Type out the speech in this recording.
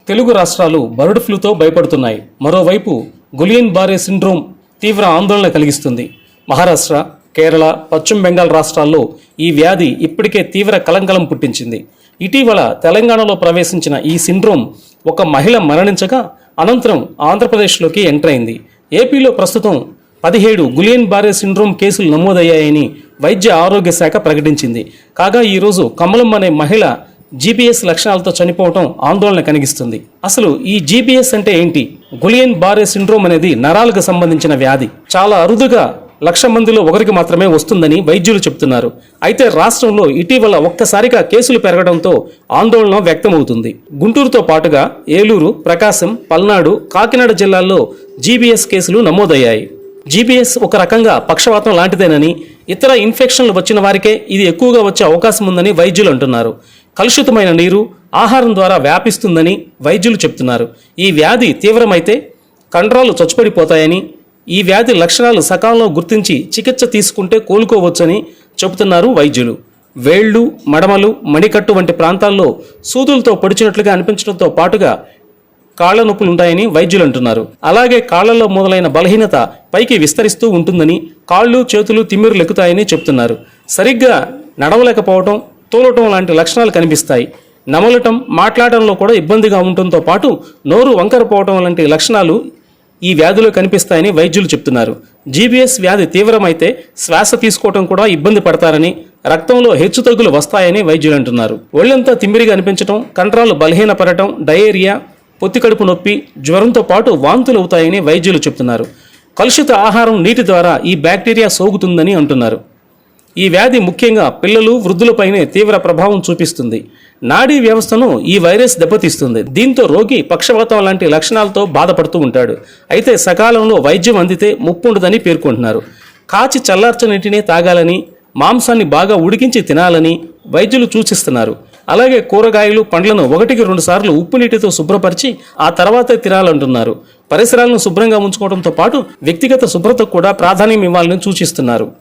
తెలుగు రాష్ట్రాలు బర్డ్ ఫ్లూతో భయపడుతున్నాయి. మరోవైపు Guillain బారే syndrome తీవ్ర ఆందోళన కలిగిస్తుంది. మహారాష్ట్ర, కేరళ, పశ్చిమ బెంగాల్ రాష్ట్రాల్లో ఈ వ్యాధి ఇప్పటికే తీవ్ర కలంకలం పుట్టించింది. ఇటీవల తెలంగాణలో ప్రవేశించిన ఈ సిండ్రోమ్ ఒక మహిళ మరణించగా అనంతరం ఆంధ్రప్రదేశ్లోకి ఎంటర్ అయింది. ఏపీలో ప్రస్తుతం 17 గులియన్ బారే సిండ్రోమ్ కేసులు నమోదయ్యాయని వైద్య ఆరోగ్య శాఖ ప్రకటించింది. కాగా ఈరోజు కమలం అనే మహిళ జీపీఎస్ లక్షణాలతో చనిపోవటం ఆందోళన కలిగిస్తుంది. అసలు ఈ జీపీఎస్ అంటే ఏంటి? గులియన్ బారే సిండ్రోమ్ అనేది నరాలకు సంబంధించిన వ్యాధి. చాలా అరుదుగా 1,00,000 మందిలో ఒకరికి మాత్రమే వస్తుందని వైద్యులు చెబుతున్నారు. అయితే రాష్ట్రంలో ఇటీవల ఒక్కసారిగా కేసులు పెరగడంతో ఆందోళన వ్యక్తమవుతుంది. గుంటూరుతో పాటుగా ఏలూరు, ప్రకాశం, పల్నాడు, కాకినాడ జిల్లాల్లో జీబీఎస్ కేసులు నమోదయ్యాయి. జీబీఎస్ ఒక రకంగా పక్షవాతం లాంటిదేనని, ఇతర ఇన్ఫెక్షన్లు వచ్చిన వారికే ఇది ఎక్కువగా వచ్చే అవకాశం ఉందని వైద్యులు అంటున్నారు. కలుషితమైన నీరు, ఆహారం ద్వారా వ్యాపిస్తుందని వైద్యులు చెప్తున్నారు. ఈ వ్యాధి తీవ్రమైతే కండరాలు చచ్చుపడిపోతాయని, ఈ వ్యాధి లక్షణాలు సకాలంలో గుర్తించి చికిత్స తీసుకుంటే కోలుకోవచ్చని చెబుతున్నారు వైద్యులు. వేళ్లు, మడమలు, మణికట్టు వంటి ప్రాంతాల్లో సూదులతో పొడిచినట్లుగా అనిపించడంతో పాటుగా కాళ్ల నొప్పులు ఉంటాయని వైద్యులు అంటున్నారు. అలాగే కాళ్లలో మొదలైన బలహీనత పైకి విస్తరిస్తూ ఉంటుందని, కాళ్ళు, చేతులు తిమ్మిరులెక్కుతాయని చెప్తున్నారు. సరిగ్గా నడవలేకపోవటం, తోలటం లాంటి లక్షణాలు కనిపిస్తాయి. నమలటం, మాట్లాడడంలో కూడా ఇబ్బందిగా ఉండటంతో పాటు నోరు వంకరపోవటం లాంటి లక్షణాలు ఈ వ్యాధిలో కనిపిస్తాయని వైద్యులు చెప్తున్నారు. జీబీఎస్ వ్యాధి తీవ్రమైతే శ్వాస తీసుకోవటం కూడా ఇబ్బంది పడతారని, రక్తంలో హెచ్చుతగ్గులు వస్తాయని వైద్యులు అంటున్నారు. ఒళ్ళంతా తిమ్మిరిగా అనిపించడం, కండరాలు బలహీనపడటం, డయేరియా, పొత్తికడుపు నొప్పి, జ్వరంతో పాటు వాంతులు అవుతాయని వైద్యులు చెప్తున్నారు. కలుషిత ఆహారం, నీటి ద్వారా ఈ బ్యాక్టీరియా సోకుతుందని అంటున్నారు. ఈ వ్యాధి ముఖ్యంగా పిల్లలు, వృద్ధులపైనే తీవ్ర ప్రభావం చూపిస్తుంది. నాడీ వ్యవస్థను ఈ వైరస్ దెబ్బతీస్తుంది. దీంతో రోగి పక్షవాతం లాంటి లక్షణాలతో బాధపడుతూ ఉంటాడు. అయితే సకాలంలో వైద్యం అందితే ముప్పుండదని పేర్కొంటున్నారు. కాచి చల్లార్చ నీటినే తాగాలని, మాంసాన్ని బాగా ఉడికించి తినాలని వైద్యులు సూచిస్తున్నారు. అలాగే కూరగాయలు, పండ్లను 1-2 సార్లు ఉప్పు నీటితో శుభ్రపరిచి ఆ తర్వాతే తినాలంటున్నారు. పరిసరాలను శుభ్రంగా ఉంచుకోవడంతో పాటు వ్యక్తిగత శుభ్రతకు కూడా ప్రాధాన్యం ఇవ్వాలని సూచిస్తున్నారు.